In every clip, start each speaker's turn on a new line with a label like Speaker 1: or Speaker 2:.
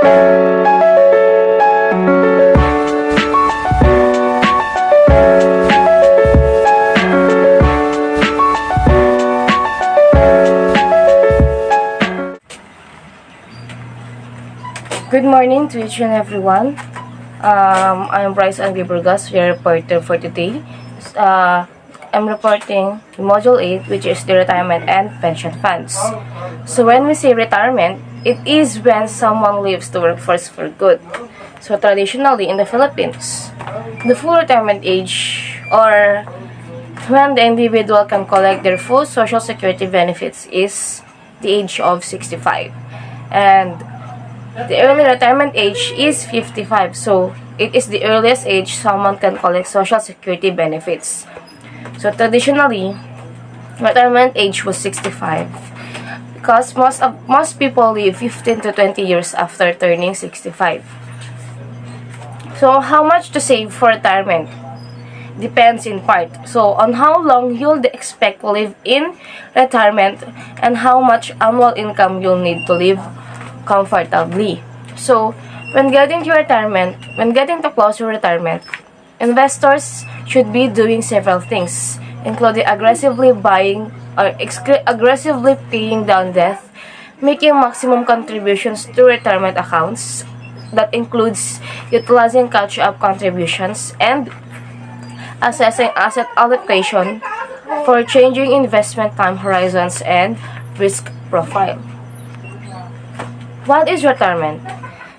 Speaker 1: Good morning to each and everyone. I'm Bryce Andy Burgas, your reporter for today. I'm reporting Module 8, which is the retirement and pension funds. So when we say retirement, it is when someone leaves the workforce for good. So traditionally in the Philippines, the full retirement age, or when the individual can collect their full social security benefits, is the age of 65. And the early retirement age is 55, so it is the earliest age someone can collect social security benefits. So traditionally, retirement age was 65 because most people live 15 to 20 years after turning 65. So how much to save for retirement depends in part so on how long you'll expect to live in retirement and how much annual income you'll need to live comfortably. So, when getting to close to retirement, investors should be doing several things, including aggressively buying or aggressively paying down debt, making maximum contributions to retirement accounts. That includes utilizing catch-up contributions and assessing asset allocation for changing investment time horizons and risk profile. What is retirement?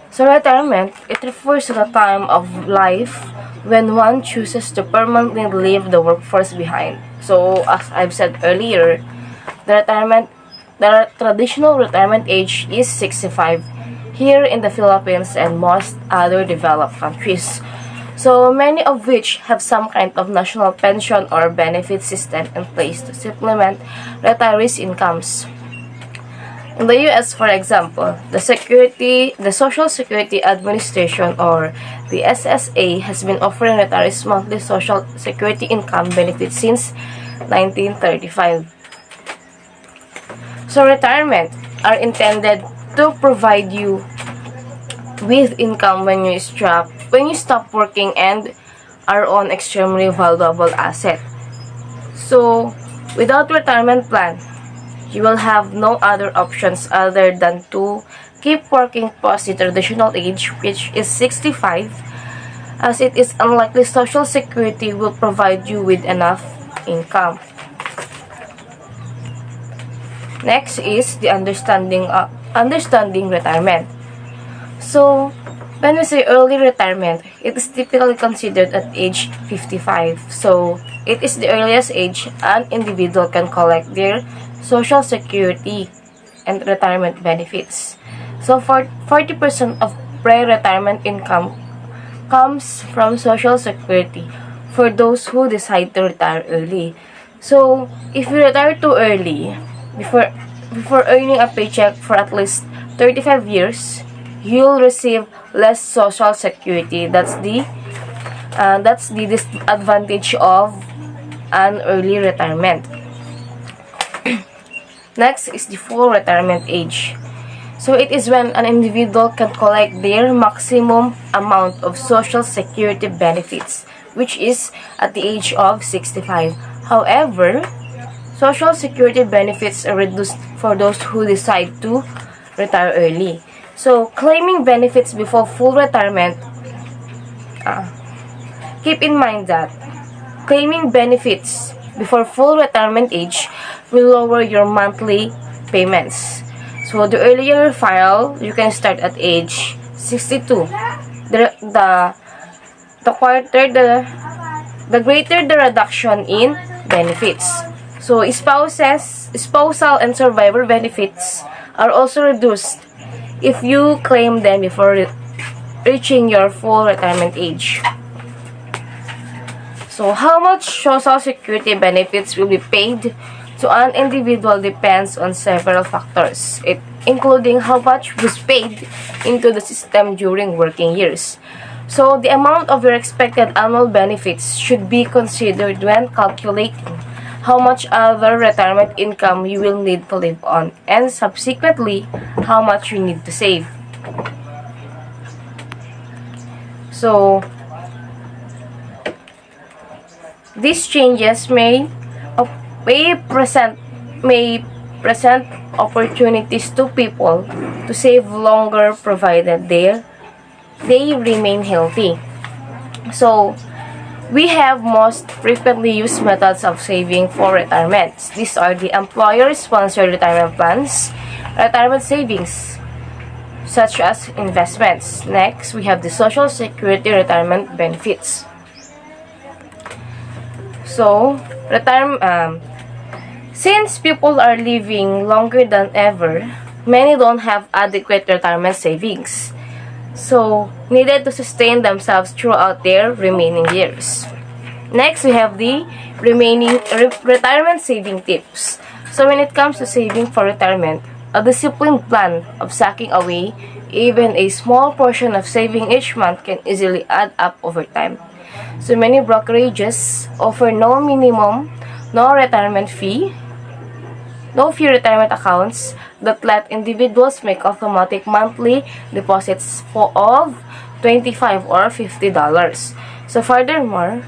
Speaker 1: So retirement, it refers to the time of life when one chooses to permanently leave the workforce behind. So as I've said earlier, the traditional retirement age is 65 here in the Philippines and most other developed countries. So many of which have some kind of national pension or benefit system in place to supplement retirees' incomes. In the US, for example, the Social Security Administration, or the SSA, has been offering retirees monthly Social Security income benefits since 1935. So retirement are intended to provide you with income when you stop working and are on extremely valuable asset. So without retirement plan, you will have no other options other than to keep working past the traditional age, which is 65, as it is unlikely Social Security will provide you with enough income. Next is the understanding retirement. So, when we say early retirement, it is typically considered at age 55. So, it is the earliest age an individual can collect their Social Security and retirement benefits. So, 40% of pre-retirement income comes from Social Security for those who decide to retire early. So, if you retire too early, before earning a paycheck for at least 35 years, you'll receive less Social Security. That's the disadvantage of an early retirement. Next is the full retirement age. So it is when an individual can collect their maximum amount of Social Security benefits, which is at the age of 65. However, Social Security benefits are reduced for those who decide to retire early. So, claiming benefits before full retirement, keep in mind that claiming benefits before full retirement age will lower your monthly payments. So, the earlier you file, you can start at age 62. The greater the reduction in benefits. So, spousal and survivor benefits are also reduced if you claim them before reaching your full retirement age. So, how much Social Security benefits will be paid to an individual depends on several factors, including how much was paid into the system during working years. So, the amount of your expected annual benefits should be considered when calculating how much other retirement income you will need to live on, and subsequently, how much you need to save. So, these changes may present may present opportunities to people to save longer provided they remain healthy. So, we have most frequently used methods of saving for retirement. These are the employer-sponsored retirement plans, retirement savings, such as investments. Next, we have the Social Security retirement benefits. So, since people are living longer than ever, many don't have adequate retirement savings, so needed to sustain themselves throughout their remaining years. Next, we have the retirement saving tips. So when it comes to saving for retirement, a disciplined plan of sacking away even a small portion of saving each month can easily add up over time. So many brokerages offer no retirement fee, no fee retirement accounts that let individuals make automatic monthly deposits of $25 or $50. So furthermore,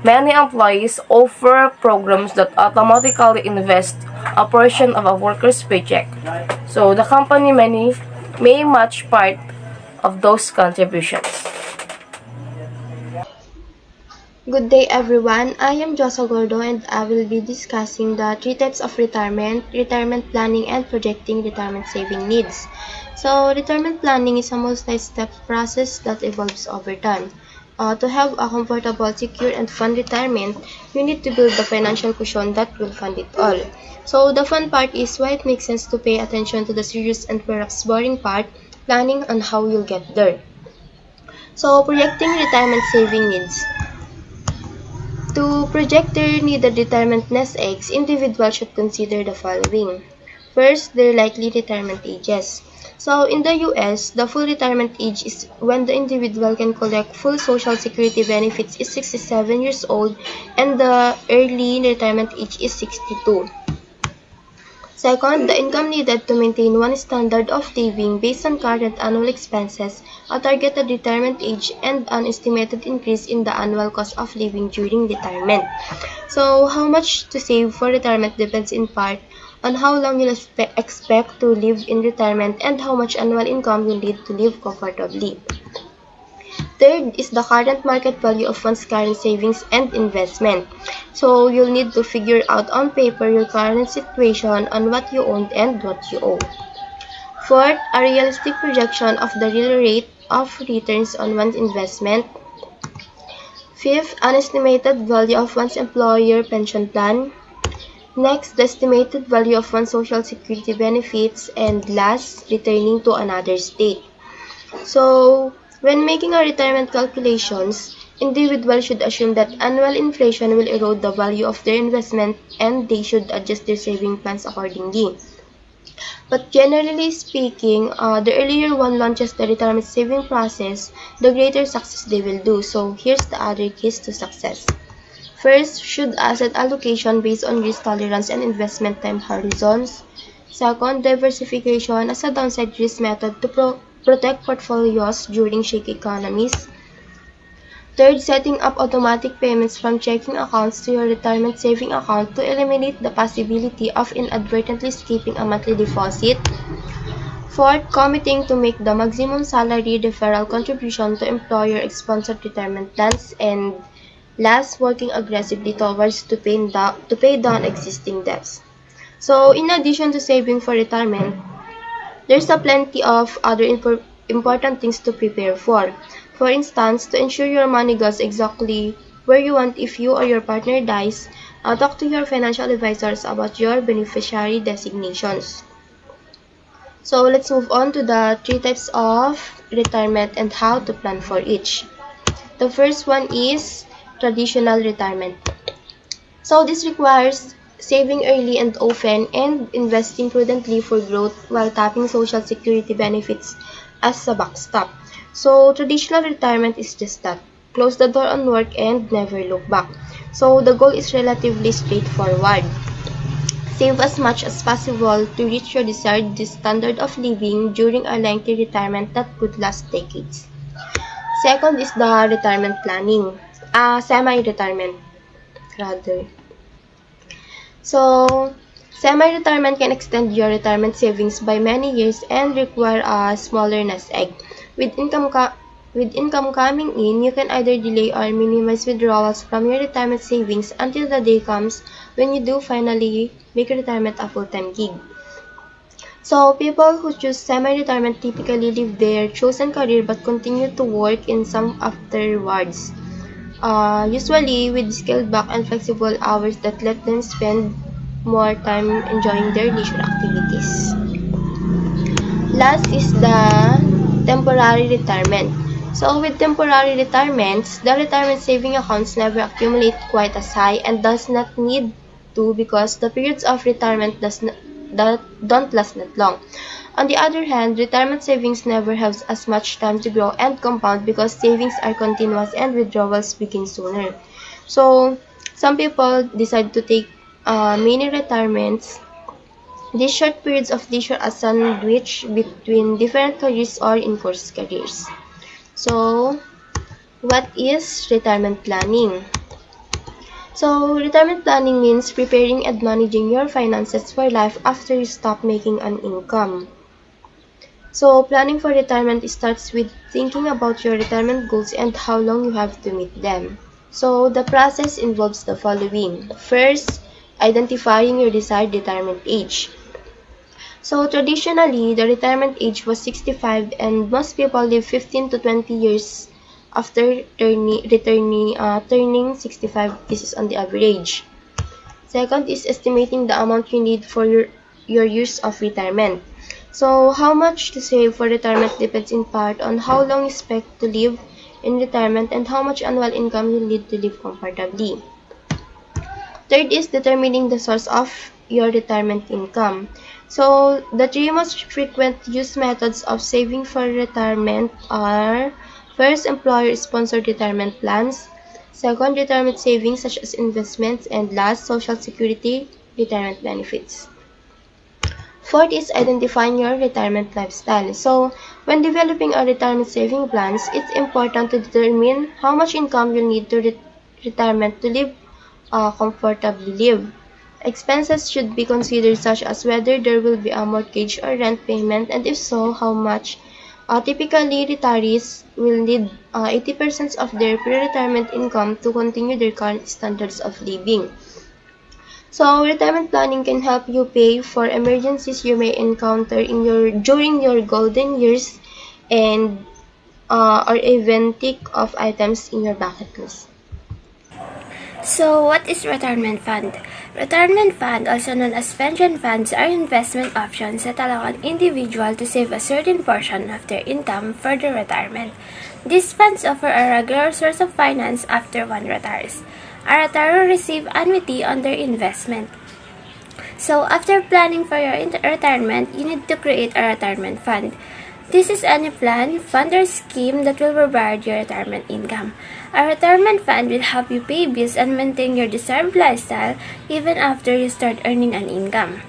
Speaker 1: many employees offer programs that automatically invest a portion of a worker's paycheck. So the company may match part of those contributions.
Speaker 2: Good day everyone, I am Josa Gordo and I will be discussing the 3 types of retirement, retirement planning and projecting retirement saving needs. So, retirement planning is a multi-step process that evolves over time. To have a comfortable, secure, and fun retirement, you need to build the financial cushion that will fund it all. So, the fun part is why it makes sense to pay attention to the serious and perhaps boring part, planning on how you'll get there. So, projecting retirement saving needs. To project their needed retirement nest eggs, individuals should consider the following. First, their likely retirement ages. So, in the US, the full retirement age is when the individual can collect full Social Security benefits is 67 years old and the early retirement age is 62. Second, the income needed to maintain one standard of living based on current annual expenses, a targeted retirement age, and an estimated increase in the annual cost of living during retirement. So, how much to save for retirement depends in part on how long you'll expect to live in retirement and how much annual income you'll need to live comfortably. Third is the current market value of one's current savings and investment. So you'll need to figure out on paper your current situation on what you own and what you owe. Fourth, a realistic projection of the real rate of returns on one's investment. Fifth, an estimated value of one's employer pension plan. Next, the estimated value of one's Social Security benefits. And last, returning to another state. So, when making a retirement calculations, individuals should assume that annual inflation will erode the value of their investment and they should adjust their saving plans accordingly. But generally speaking, the earlier one launches the retirement saving process, the greater success they will do. So here's the other keys to success. First, should asset allocation based on risk tolerance and investment time horizons. Second, diversification as a downside risk method to protect portfolios during shaky economies. Third, setting up automatic payments from checking accounts to your retirement saving account to eliminate the possibility of inadvertently skipping a monthly deposit. Fourth, committing to make the maximum salary deferral contribution to employer-sponsored retirement plans. And last, working aggressively towards to pay down existing debts. So, in addition to saving for retirement, there's a plenty of other important things to prepare for. For instance, to ensure your money goes exactly where you want if you or your partner dies, talk to your financial advisors about your beneficiary designations. So let's move on to the 3 types of retirement and how to plan for each. The first one is traditional retirement. So this requires saving early and often and investing prudently for growth while tapping Social Security benefits as a backstop. So traditional retirement is just that. Close the door on work and never look back. So the goal is relatively straightforward. Save as much as possible to reach your desired standard of living during a lengthy retirement that could last decades. Second is the retirement planning, semi-retirement rather. So, semi-retirement can extend your retirement savings by many years and require a smaller nest egg. With income coming in, you can either delay or minimize withdrawals from your retirement savings until the day comes when you do finally make retirement a full-time gig. So, people who choose semi-retirement typically leave their chosen career but continue to work in some afterwards. Usually with scaled back and flexible hours that let them spend more time enjoying their leisure activities. Last is the temporary retirement. So with temporary retirements, the retirement saving accounts never accumulate quite as high and does not need to because the periods of retirement don't last that long. On the other hand, retirement savings never have as much time to grow and compound because savings are continuous and withdrawals begin sooner. So, some people decide to take mini retirements. These short periods of leisure are sandwiched between different careers or in-course careers. So, what is retirement planning? So, retirement planning means preparing and managing your finances for life after you stop making an income. So, planning for retirement starts with thinking about your retirement goals and how long you have to meet them. So, the process involves the following. First, identifying your desired retirement age. So, traditionally, the retirement age was 65 and most people live 15 to 20 years after turning 65. This is on the average. Second is estimating the amount you need for your years of retirement. So, how much to save for retirement depends in part on how long you expect to live in retirement and how much annual income you need to live comfortably. Third is determining the source of your retirement income. So, the three most frequent used methods of saving for retirement are first, employer-sponsored retirement plans, second, retirement savings such as investments, and last, Social Security retirement benefits. Fourth is identifying your retirement lifestyle. So, when developing a retirement saving plans, it's important to determine how much income you need to retirement to live comfortably live. Expenses should be considered such as whether there will be a mortgage or rent payment and if so, how much. Typically, retirees will need 80% of their pre-retirement income to continue their current standards of living. So, retirement planning can help you pay for emergencies you may encounter during your golden years and or even tick off items in your bucket list.
Speaker 3: So, what is retirement fund? Retirement fund, also known as pension funds, are investment options that allow an individual to save a certain portion of their income for their retirement. These funds offer a regular source of finance after one retires. A retiree receives annuity on their investment. So, after planning for your retirement, you need to create a retirement fund. This is any plan, fund, or scheme that will provide your retirement income. A retirement fund will help you pay bills and maintain your desired lifestyle even after you start earning an income.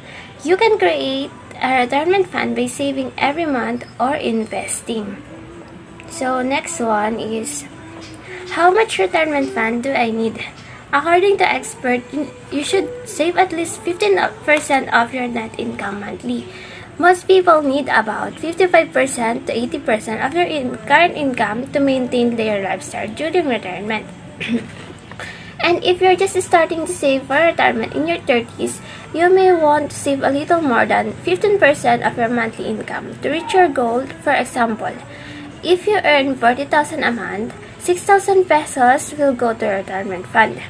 Speaker 3: You can create a retirement fund by saving every month or investing. So, next one is, how much retirement fund do I need? According to experts, you should save at least 15% of your net income monthly. Most people need about 55% to 80% of their current income to maintain their lifestyle during retirement. And if you're just starting to save for retirement in your 30s, you may want to save a little more than 15% of your monthly income to reach your goal. For example, if you earn 40,000 a month, 6,000 pesos will go to your retirement fund.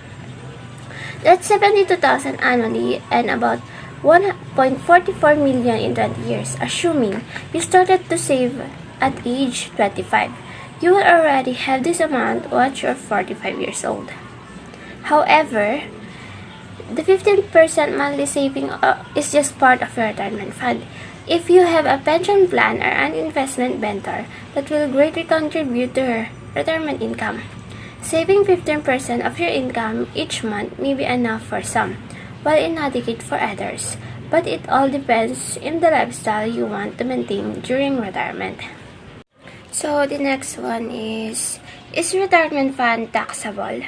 Speaker 3: That's 72,000 annually and about 1.44 million in 20 years, assuming you started to save at age 25. You will already have this amount once you're 45 years old. However, the 15% monthly saving is just part of your retirement fund. If you have a pension plan or an investment mentor, that will greatly contribute to your retirement income. Saving 15% of your income each month may be enough for some, while inadequate for others, but it all depends on the lifestyle you want to maintain during retirement. So the next one is retirement fund taxable?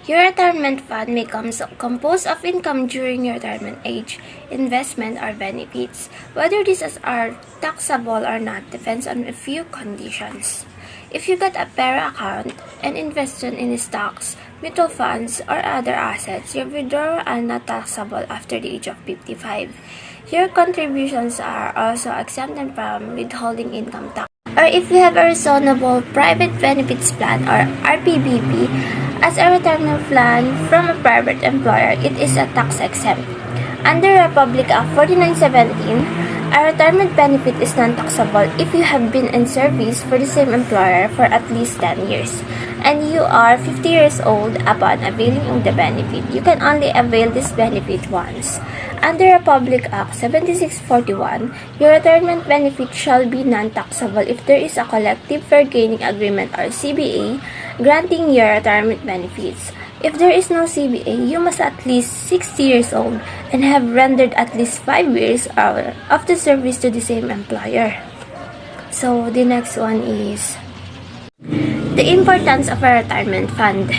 Speaker 3: Your retirement fund may come composed of income during your retirement age, investment, or benefits. Whether these are taxable or not depends on a few conditions. If you got a PERA account and invested in stocks, mutual funds, or other assets, your withdrawal are not taxable after the age of 55. Your contributions are also exempted from withholding income tax. Or if you have a reasonable private benefits plan or RPBP as a retirement plan from a private employer, it is a tax exempt. Under Republic Act 4917, a retirement benefit is non-taxable if you have been in service for the same employer for at least 10 years and you are 50 years old upon availing of the benefit. You can only avail this benefit once. Under Republic Act 7641, your retirement benefit shall be non-taxable if there is a collective fair gaining agreement or CBA granting your retirement benefits. If there is no CBA, you must at least 60 years old and have rendered at least 5 years of the service to the same employer. So the next one is the importance of a retirement fund.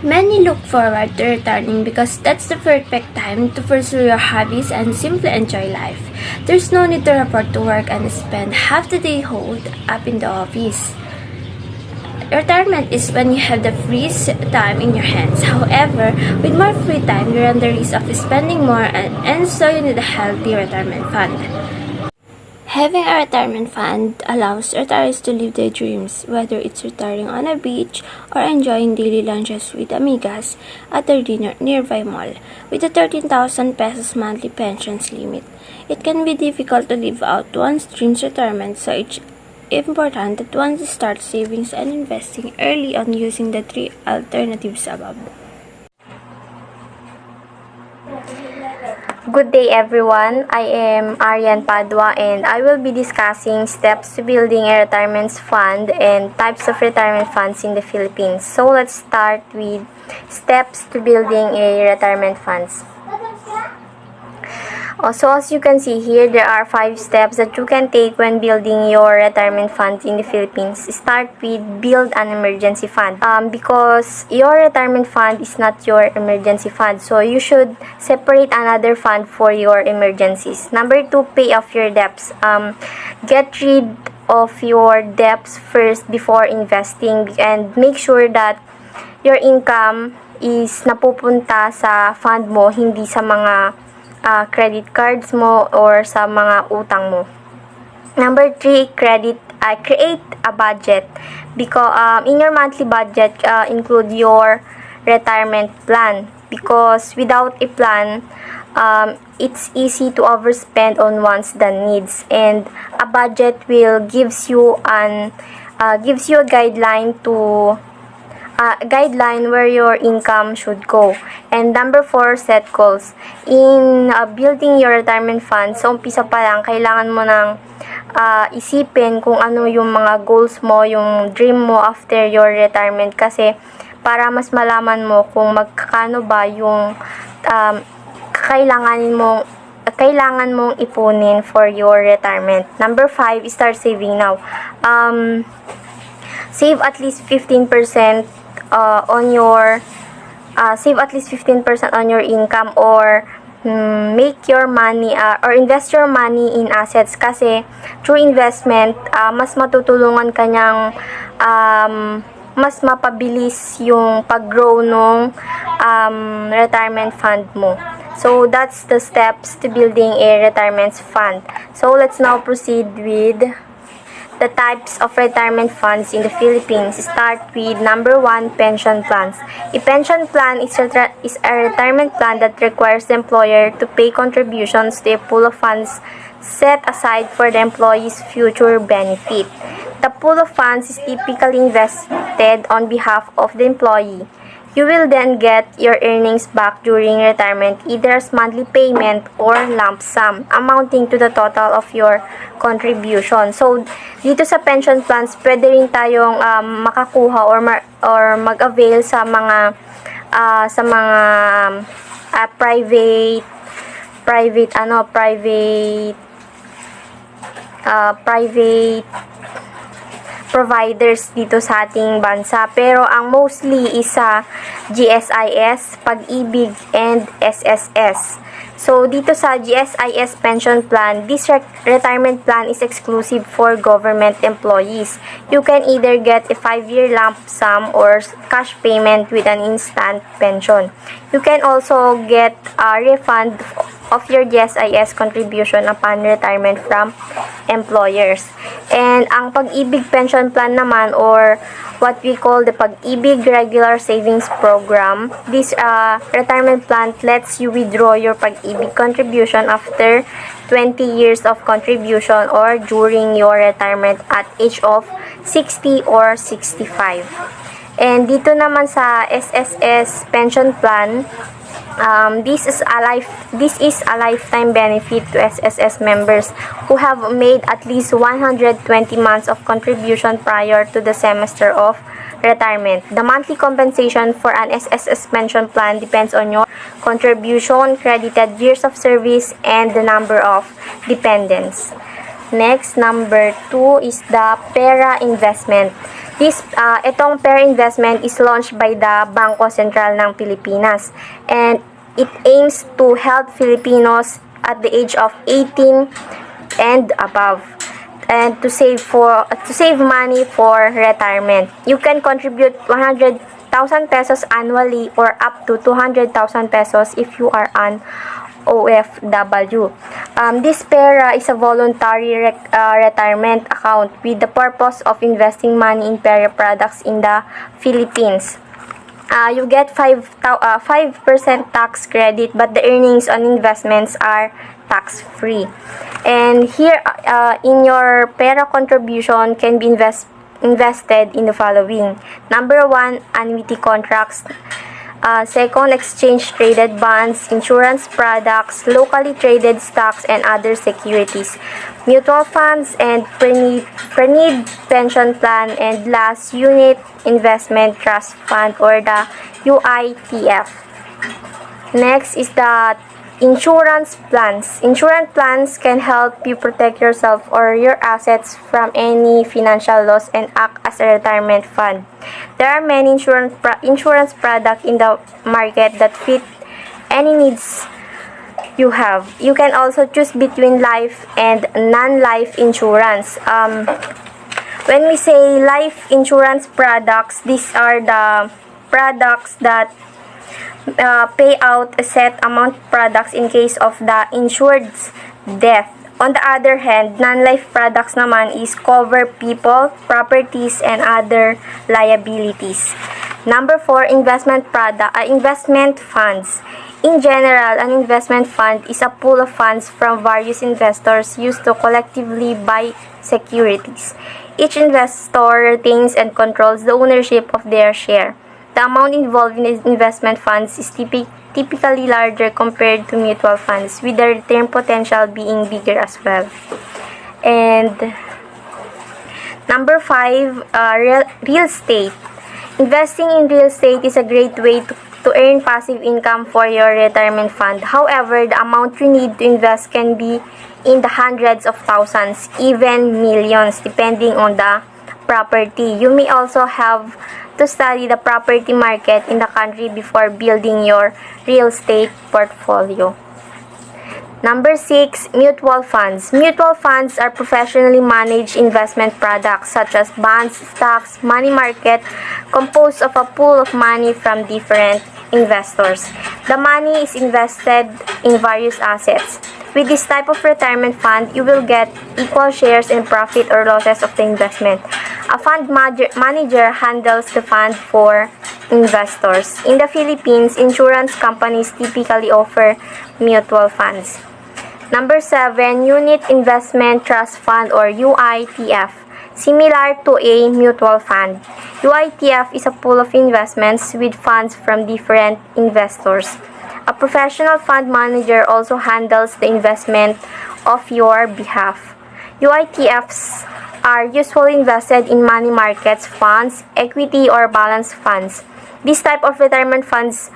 Speaker 3: Many look forward to returning because that's the perfect time to pursue your hobbies and simply enjoy life. There's no need to report to work and spend half the day holed up in the office. Retirement is when you have the free time in your hands. However, with more free time, you run the risk of spending more and so you need a healthy retirement fund. Having a retirement fund allows retirees to live their dreams, whether it's retiring on a beach or enjoying daily lunches with amigas at their nearby mall. With a 13,000 pesos monthly pensions limit, it can be difficult to live out one's dreams retirement, so it's important that one starts savings and investing early on using the 3 alternatives above.
Speaker 4: Good day everyone, I am Arian Padua and I will be discussing steps to building a retirement fund and types of retirement funds in the Philippines. So let's start with steps to building a retirement funds. So as you can see here, there are 5 steps that you can take when building your retirement fund in the Philippines. Start with build an emergency fund. Because your retirement fund is not your emergency fund, so you should separate another fund for your emergencies. Number 2, pay off your debts. Get rid of your debts first before investing and make sure that your income is napupunta sa fund mo, hindi sa mga credit cards mo or sa mga utang mo. Number 3, create a budget. Because in your monthly budget, include your retirement plan. Because without a plan, it's easy to overspend on one's needs. And a budget will gives you a guideline where your income should go. And number 4, set goals. In building your retirement fund, so umpisa pa lang, kailangan mo nang isipin kung ano yung mga goals mo, yung dream mo after your retirement, kasi para mas malaman mo kung magkano ba yung kailangan mong ipunin for your retirement. Number 5, start saving now. Save at least 15% on your income, or make your money or invest your money in assets, kasi through investment mas matutulungan kanyang mas mapabilis yung pag-grow ng retirement fund mo. So that's the steps to building a retirement fund. So let's now proceed with the types of retirement funds in the Philippines. Start with number 1, pension plans. A pension plan is a retirement plan that requires the employer to pay contributions to a pool of funds set aside for the employee's future benefit. The pool of funds is typically invested on behalf of the employee. You will then get your earnings back during retirement, either as monthly payment or lump sum, amounting to the total of your contribution. So, dito sa pension plans, pwede rin tayong makakuha or mag-avail sa mga private providers dito sa ating bansa. Pero ang mostly is sa GSIS, Pag-ibig, and SSS. So, dito sa GSIS pension plan, this retirement plan is exclusive for government employees. You can either get a 5-year lump sum or cash payment with an instant pension. You can also get a refund of your GSIS contribution upon retirement from employers. And ang Pag-ibig pension plan naman, or what we call the Pag-ibig Regular Savings Program, this retirement plan lets you withdraw your Pag-ibig contribution after 20 years of contribution or during your retirement at age of 60 or 65. And dito naman sa SSS pension plan, this is a lifetime benefit to SSS members who have made at least 120 months of contribution prior to the semester of retirement. The monthly compensation for an SSS pension plan depends on your contribution, credited years of service, and the number of dependents. Next, number 2 is the PERA investment. Itong PERA investment is launched by the Bangko Sentral ng Pilipinas, and it aims to help Filipinos at the age of 18 and above, and to save money for retirement. You can contribute 100,000 pesos annually or up to 200,000 pesos if you are an OFW. This PERA is a voluntary retirement account with the purpose of investing money in PERA products in the Philippines. You get 5% tax credit, but the earnings on investments are tax-free. And here, in your PERA contribution can be invested in the following. Number 1, annuity contracts. Second, exchange-traded bonds, insurance products, locally traded stocks, and other securities, mutual funds, and pre-need pension plan, and last, unit investment trust fund, or the UITF. Next is the insurance plans. Insurance plans can help you protect yourself or your assets from any financial loss and act as a retirement fund. There are many insurance products in the market that fit any needs you have. You can also choose between life and non-life insurance. When we say life insurance products, these are the products that pay out a set amount products in case of the insured's death. On the other hand, non-life products naman is cover people, properties, and other liabilities. Number 4, investment funds. In general, an investment fund is a pool of funds from various investors used to collectively buy securities. Each investor retains and controls the ownership of their share. The amount involved in investment funds is typically larger compared to mutual funds, with the return potential being bigger as well. And number 5, real estate. Investing in real estate is a great way to earn passive income for your retirement fund. However, the amount you need to invest can be in the hundreds of thousands, even millions, depending on the property. You may also have to study the property market in the country before building your real estate portfolio. Number 6, mutual funds. Mutual funds are professionally managed investment products such as bonds, stocks, money market, composed of a pool of money from different investors. The money is invested in various assets. With this type of retirement fund, you will get equal shares in profit or losses of the investment. A fund manager handles the fund for investors. In the Philippines, insurance companies typically offer mutual funds. Number 7, Unit Investment Trust Fund, or UITF. Similar to a mutual fund, UITF is a pool of investments with funds from different investors. A professional fund manager also handles the investment of your behalf. UITFs are usually invested in money markets funds, equity, or balance funds. This type of retirement funds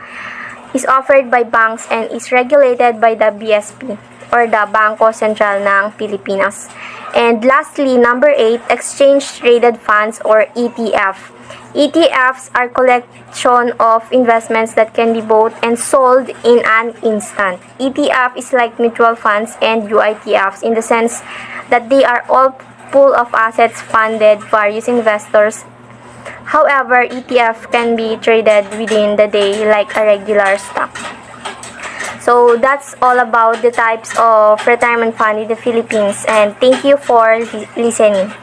Speaker 4: is offered by banks and is regulated by the BSP, or the Bangko Sentral ng Pilipinas. And lastly, number 8, exchange-traded funds or ETF. ETFs are collection of investments that can be bought and sold in an instant. ETF is like mutual funds and UITFs in the sense that they are all pool of assets funded various investors. However, ETF can be traded within the day like a regular stock. So that's all about the types of retirement fund in the Philippines, and thank you for listening.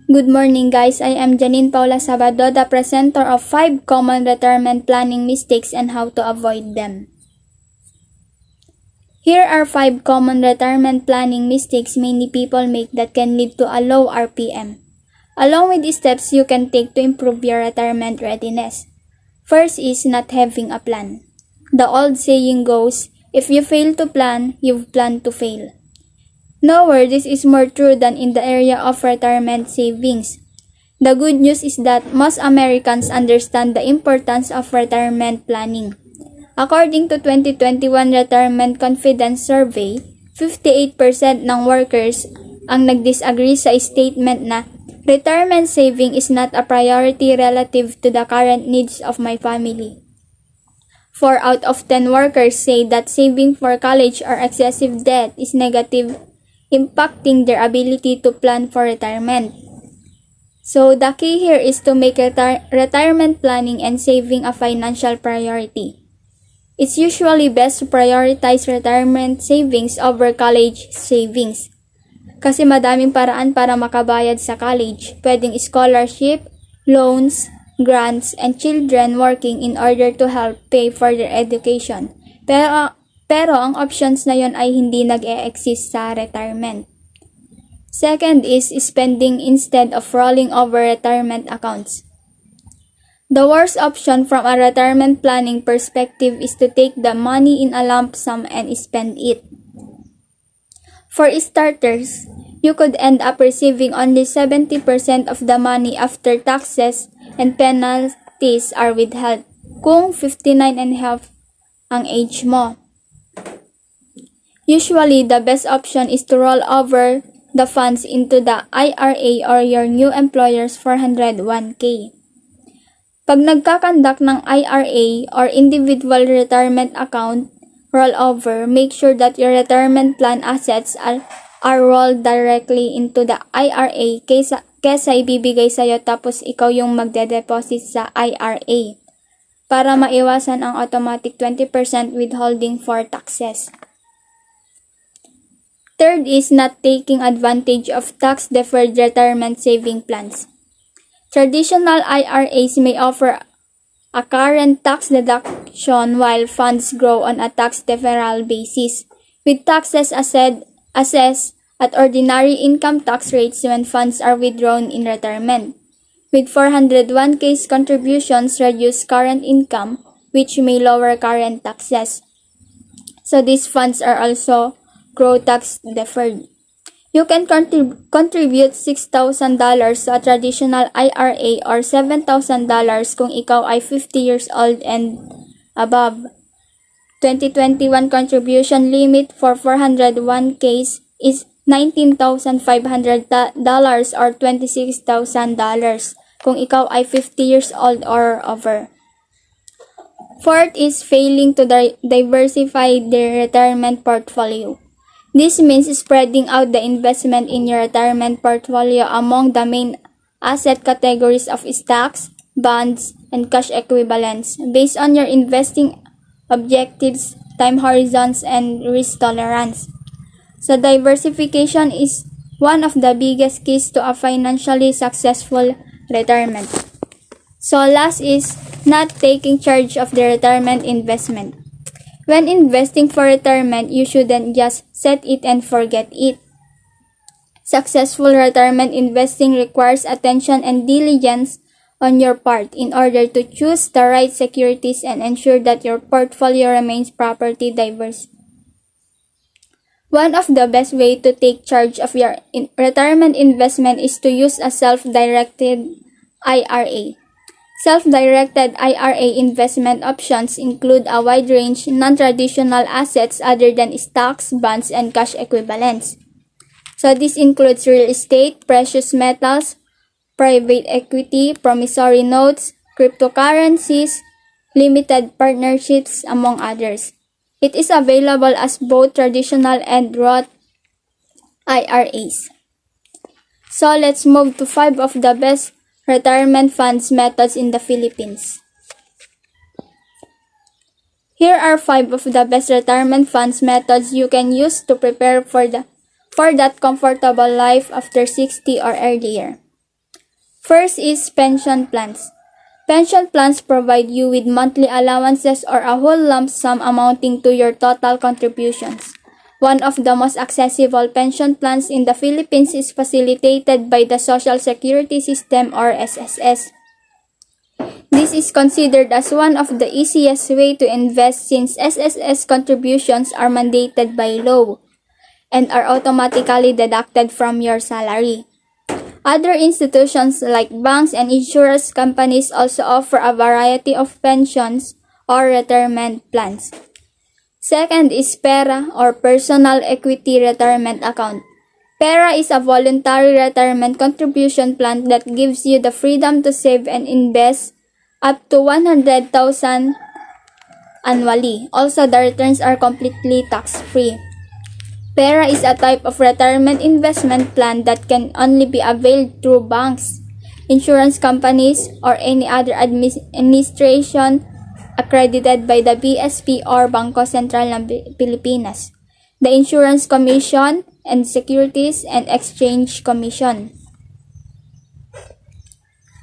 Speaker 5: Good morning guys, I am Janine Paula Sabado, the presenter of 5 common retirement planning mistakes and how to avoid them. Here are 5 common retirement planning mistakes many people make that can lead to a low RPM, along with the steps you can take to improve your retirement readiness. First is not having a plan. The old saying goes, if you fail to plan, you've planned to fail. Nowhere this is more true than in the area of retirement savings. The good news is that most Americans understand the importance of retirement planning. According to 2021 Retirement Confidence Survey, 58% ng workers ang nag-disagree sa statement na retirement saving is not a priority relative to the current needs of my family. 4 out of 10 workers say that saving for college or excessive debt is negative, impacting their ability to plan for retirement. So the key here is to make retirement planning and saving a financial priority. It's usually best to prioritize retirement savings over college savings. Kasi madaming paraan para makabayad sa college, pwedeng scholarship, loans, grants, and children working in order to help pay for their education. Pero ang options na yon ay hindi nag-e-exist sa retirement. Second is spending instead of rolling over retirement accounts. The worst option from a retirement planning perspective is to take the money in a lump sum and spend it. For starters, you could end up receiving only 70% of the money after taxes and penalties are withheld kung 59 and a half ang age mo. Usually, the best option is to roll over the funds into the IRA or your new employer's 401k. Pag nagkakandak ng IRA or individual retirement account rollover, make sure that your retirement plan assets are rolled directly into the IRA kesa ibibigay sa'yo tapos ikaw yung magde-deposit sa IRA para maiwasan ang automatic 20% withholding for taxes. Third is not taking advantage of tax-deferred retirement saving plans. Traditional IRAs may offer a current tax deduction while funds grow on a tax deferral basis, with taxes assessed at ordinary income tax rates when funds are withdrawn in retirement. With 401k's contributions reduce current income, which may lower current taxes. So these funds are also grow tax deferred. You can contribute $6,000 to a traditional IRA or $7,000 kung ikaw ay 50 years old and above. 2021 contribution limit for 401k's is $19,500 or $26,000 kung ikaw ay 50 years old or over. Fourth is failing to diversify their retirement portfolio. This means spreading out the investment in your retirement portfolio among the main asset categories of stocks, bonds, and cash equivalents based on your investing objectives, time horizons, and risk tolerance. So diversification is one of the biggest keys to a financially successful retirement. So last is not taking charge of the retirement investment. When investing for retirement, you shouldn't just set it and forget it. Successful retirement investing requires attention and diligence on your part in order to choose the right securities and ensure that your portfolio remains properly diverse. One of the best ways to take charge of your retirement investment is to use a self-directed IRA. Self-directed IRA investment options include a wide range non-traditional assets other than stocks, bonds, and cash equivalents. So this includes real estate, precious metals, private equity, promissory notes, cryptocurrencies, limited partnerships, among others. It is available as both traditional and Roth IRAs. So let's move to 5 of the best retirement funds methods in the Philippines. Here are 5 of the best retirement funds methods you can use to prepare for that comfortable life after 60 or earlier. First is pension plans. Pension plans provide you with monthly allowances or a whole lump sum amounting to your total contributions. One of the most accessible pension plans in the Philippines is facilitated by the Social Security System or SSS. This is considered as one of the easiest way to invest since SSS contributions are mandated by law and are automatically deducted from your salary. Other institutions like banks and insurance companies also offer a variety of pensions or retirement plans. Second is PERA or Personal Equity Retirement Account. PERA is a voluntary retirement contribution plan that gives you the freedom to save and invest up to 100,000 annually. Also, the returns are completely tax-free. PERA is a type of retirement investment plan that can only be availed through banks, insurance companies, or any other administration accredited by the BSP or Bangko Sentral ng Pilipinas, the Insurance Commission, and Securities and Exchange Commission.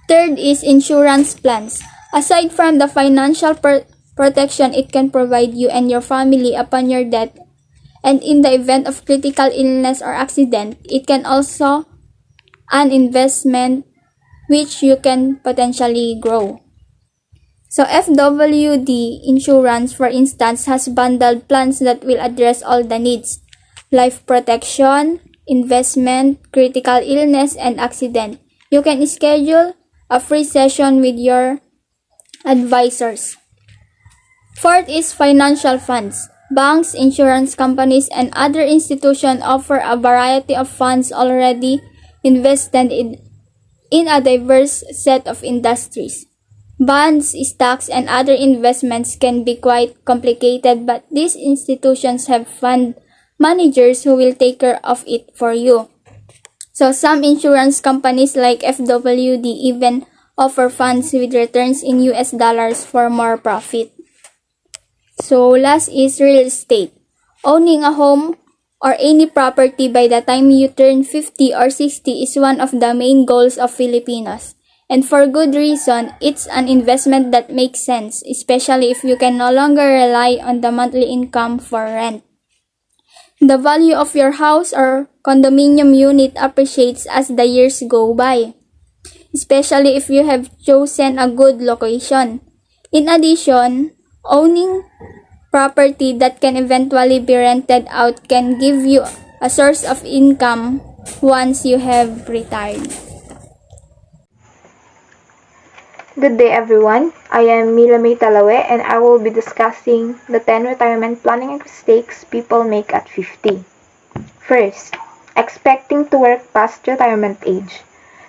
Speaker 5: Third is insurance plans. Aside from the financial protection it can provide you and your family upon your death, and in the event of critical illness or accident, it can also an investment which you can potentially grow. So FWD Insurance, for instance, has bundled plans that will address all the needs: life protection, investment, critical illness, and accident. You can schedule a free session with your advisors. Fourth is financial funds. Banks, insurance companies, and other institutions offer a variety of funds already invested in a diverse set of industries. Bonds, stocks, and other investments can be quite complicated, but these institutions have fund managers who will take care of it for you. So some insurance companies like FWD even offer funds with returns in US dollars for more profit. So last is real estate. Owning a home or any property by the time you turn 50 or 60 is one of the main goals of Filipinos. And for good reason, it's an investment that makes sense, especially if you can no longer rely on the monthly income for rent. The value of your house or condominium unit appreciates as the years go by, especially if you have chosen a good location. In addition, owning property that can eventually be rented out can give you a source of income once you have retired.
Speaker 6: Good day everyone, I am Mila May Talawe and I will be discussing the 10 retirement planning mistakes people make at 50. First, expecting to work past retirement age.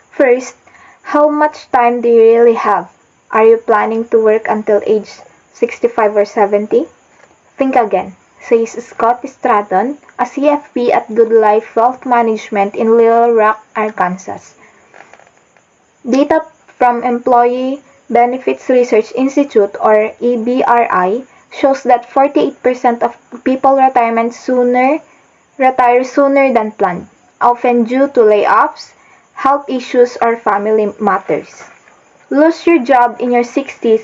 Speaker 6: First, how much time do you really have? Are you planning to work until age 65 or 70? Think again, says Scott Stratton, a CFP at Good Life Wealth Management in Little Rock, Arkansas. Data from Employee Benefits Research Institute or EBRI shows that 48% of people retire sooner than planned, often due to layoffs, health issues, or family matters. Lose your job in your 60s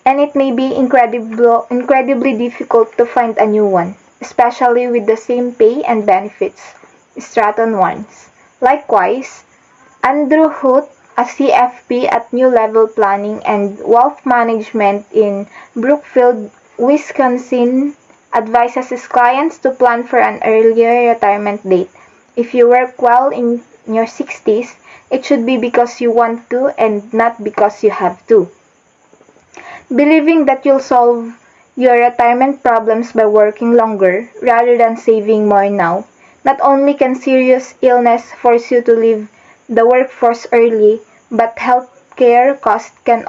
Speaker 6: and it may be incredibly difficult to find a new one, especially with the same pay and benefits, Stratton warns. Likewise, Andrew Hoot, a CFP at New Level Planning and Wealth Management in Brookfield, Wisconsin, advises his clients to plan for an earlier retirement date. If you work well in your 60s, it should be because you want to and not because you have to. Believing that you'll solve your retirement problems by working longer rather than saving more now Not only can serious illness force you to leave the workforce early, but healthcare costs can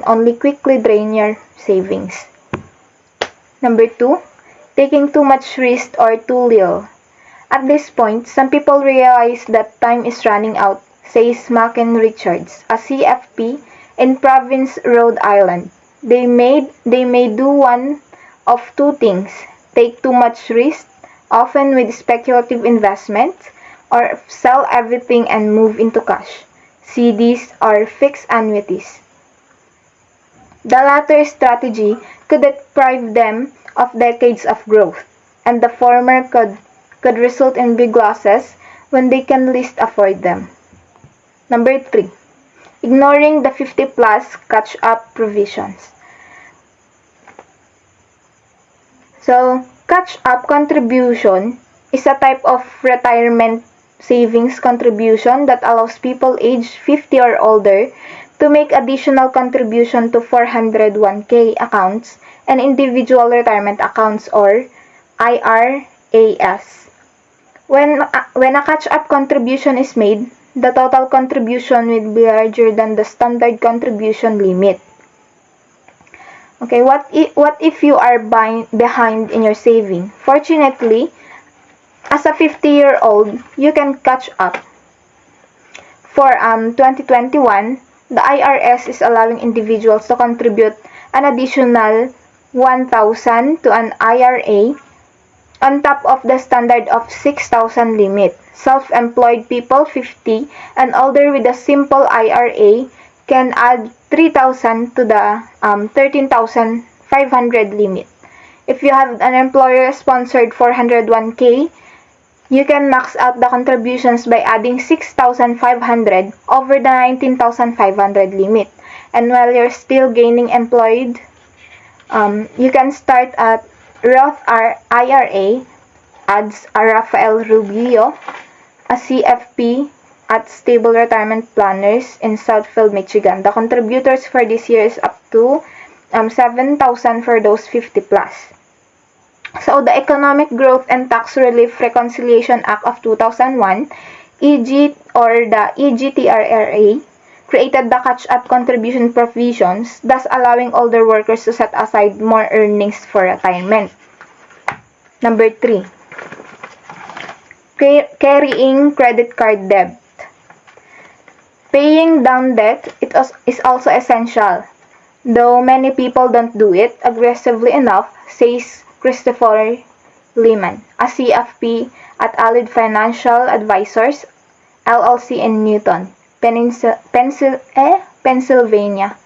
Speaker 6: only quickly drain your savings. Number 2, taking too much risk or too little. At this point, some people realize that time is running out, says Mackin Richards, a CFP in Providence, Rhode Island. They may do one of two things: take too much risk, often with speculative investments, or sell everything and move into cash, CDs, or fixed annuities. The latter strategy could deprive them of decades of growth, and the former could result in big losses when they can least afford them. Number 3, ignoring the 50-plus catch-up provisions. So, catch-up contribution is a type of retirement savings contribution that allows people aged 50 or older to make additional contribution to 401k accounts and individual retirement accounts, or IRAs. When a catch-up contribution is made, the total contribution will be larger than the standard contribution limit. Okay, what if you are behind in your saving? Fortunately, as a 50-year-old, you can catch up. For 2021, the IRS is allowing individuals to contribute an additional $1,000 to an IRA on top of the standard of $6,000 limit. Self-employed people 50 and older with a simple IRA can add $3,000 to the $13,500 limit. If you have an employer-sponsored 401k, you can max out the contributions by adding $6,500 over the $19,500 limit. And while you're still gaining employed, you can start at Roth IRA, adds Rafael Rubio, a CFP at Stable Retirement Planners in Southfield, Michigan. The contributors for this year is up to $7,000 for those 50 plus. So the Economic Growth and Tax Relief Reconciliation Act of 2001, the EGTRRA, created the catch-up contribution provisions, thus allowing older workers to set aside more earnings for retirement. Number 3, carrying credit card debt. Paying down debt is also essential, though many people don't do it aggressively enough, says Christopher Lehman, a CFP at Allied Financial Advisors, LLC in Newton, Pennsylvania.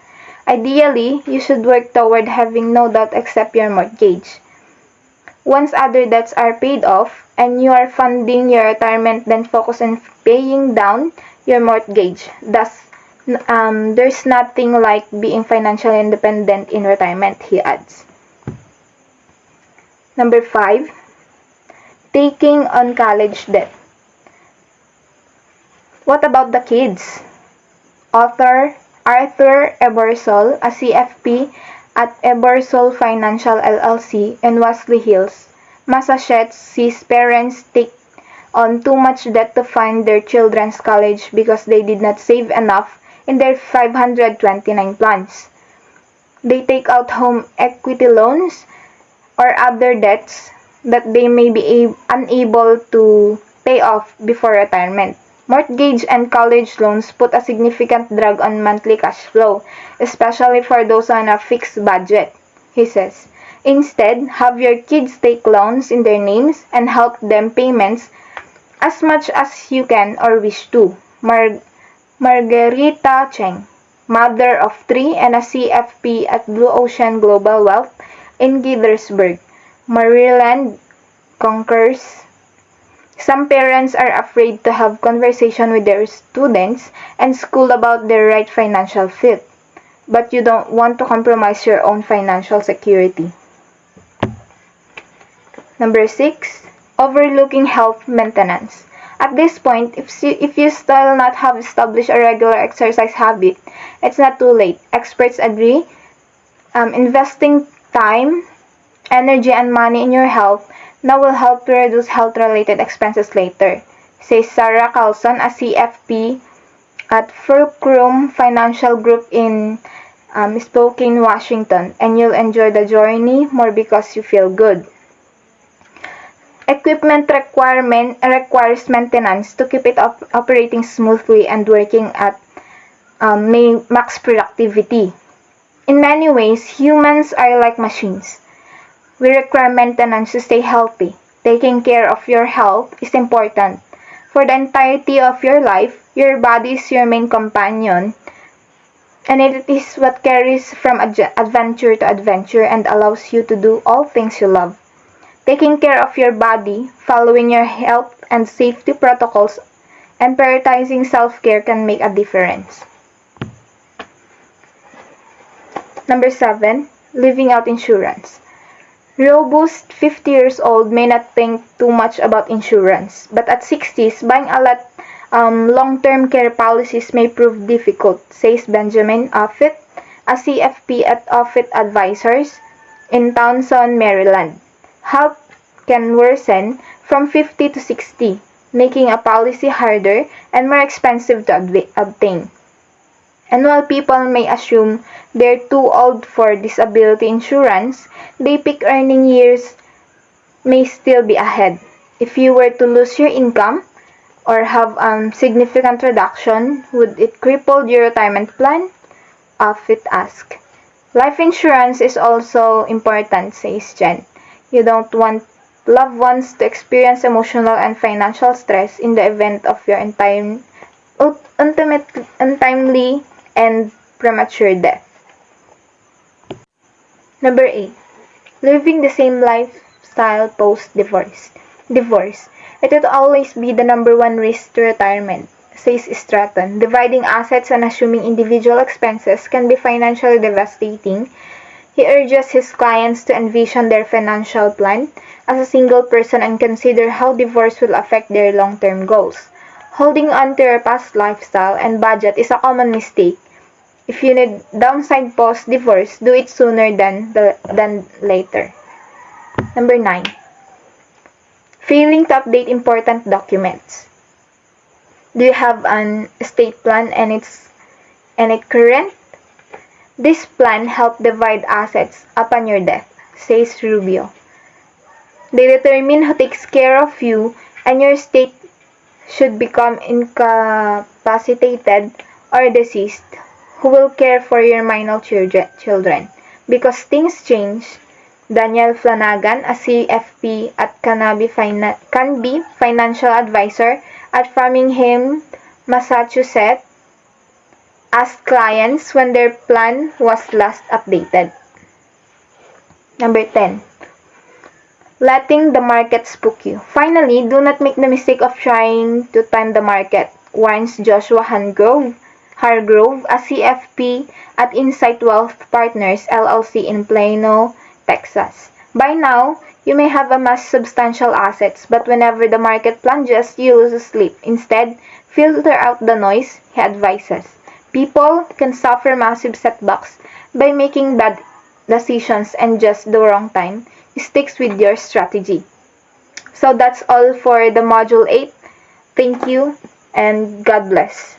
Speaker 6: Ideally, you should work toward having no debt except your mortgage. Once other debts are paid off and you are funding your retirement, then focus on paying down your mortgage. Thus, there's nothing like being financially independent in retirement, he adds. Number 5, taking on college debt. What about the kids? Author Arthur Ebersol, a CFP at Ebersol Financial LLC in Wesley Hills, Massachusetts, sees parents take on too much debt to fund their children's college because they did not save enough in their 529 plans. They take out home equity loans or other debts that they may be unable to pay off before retirement. Mortgage and college loans put a significant drag on monthly cash flow, especially for those on a fixed budget, he says. Instead, have your kids take loans in their names and help them payments as much as you can or wish to. Margarita Cheng, mother of 3 and a CFP at Blue Ocean Global Wealth in Gaithersburg, Maryland, concurs. Some parents are afraid to have conversation with their students and school about their right financial fit, but you don't want to compromise your own financial security. Number 6, overlooking health maintenance. At this point, if you still not have established a regular exercise habit, it's not too late. Experts agree, investing time, energy, and money in your health Now will help to reduce health-related expenses later, says Sarah Carlson, a CFP at Fulcrum Financial Group in Spokane, Washington, and you'll enjoy the journey more because you feel good. Equipment requires maintenance to keep it operating smoothly and working at max productivity. In many ways, humans are like machines. We require maintenance to stay healthy. Taking care of your health is important. For the entirety of your life, your body is your main companion, and it is what carries from adventure to adventure and allows you to do all things you love. Taking care of your body, following your health and safety protocols, and prioritizing self-care can make a difference. Number 7. Living out insurance. Robust 50 years old may not think too much about insurance, but at 60s, buying a lot long-term care policies may prove difficult, says Benjamin Offutt, a CFP at Offutt Advisors in Towson, Maryland. Health can worsen from 50 to 60, making a policy harder and more expensive to obtain. And while people may assume they're too old for disability insurance, their peak earning years may still be ahead. If you were to lose your income or have significant reduction, would it cripple your retirement plan? Offutt asked. Life insurance is also important, says Jen. You don't want loved ones to experience emotional and financial stress in the event of your untimely and premature death. Number 8. Living the same lifestyle post-divorce. It would always be the number one risk to retirement, says Stratton. Dividing assets and assuming individual expenses can be financially devastating. He urges his clients to envision their financial plan as a single person and consider how divorce will affect their long-term goals. Holding on to your past lifestyle and budget is a common mistake. If you need downside post-divorce, do it sooner than later. Number 9. Failing to update important documents. Do you have an estate plan and it current? This plan helps divide assets upon your death, says Rubio. They determine who takes care of you, and your estate should become incapacitated or deceased. Who will care for your minor children? Because things change. Daniel Flanagan, a CFP at Canby Financial Advisor at Framingham, Massachusetts, asked clients when their plan was last updated. Number 10. Letting the market spook you. Finally, do not make the mistake of trying to time the market, warns Joshua Hargrove, a CFP at Insight Wealth Partners, LLC in Plano, Texas. By now, you may have amassed substantial assets, but whenever the market plunges, you lose sleep. Instead, filter out the noise, he advises. People can suffer massive setbacks by making bad decisions and just the wrong time. Sticks with your strategy. So that's all for the Module 8. Thank you and God bless.